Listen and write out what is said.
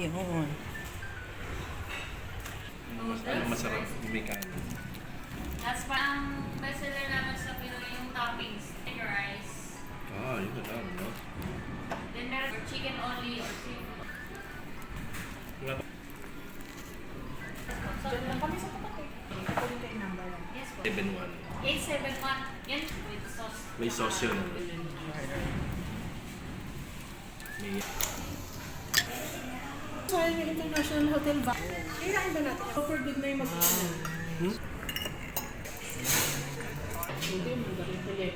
Yun. Ano masarap? May kanin. That's parang bestseller namin sa Pinoy yung toppings. Your rice. Yun na lang, no? Then meron chicken only or seafood. Diyan lang kami sa tapat eh. Ito rin kayo number 1. Yes po. 7-1. 871. Yan with sauce. May sauce yun. May... So, yung International Hotel ba? Kailangan ba natin? For good na yung mag-iinan. Hindi, magaling pala.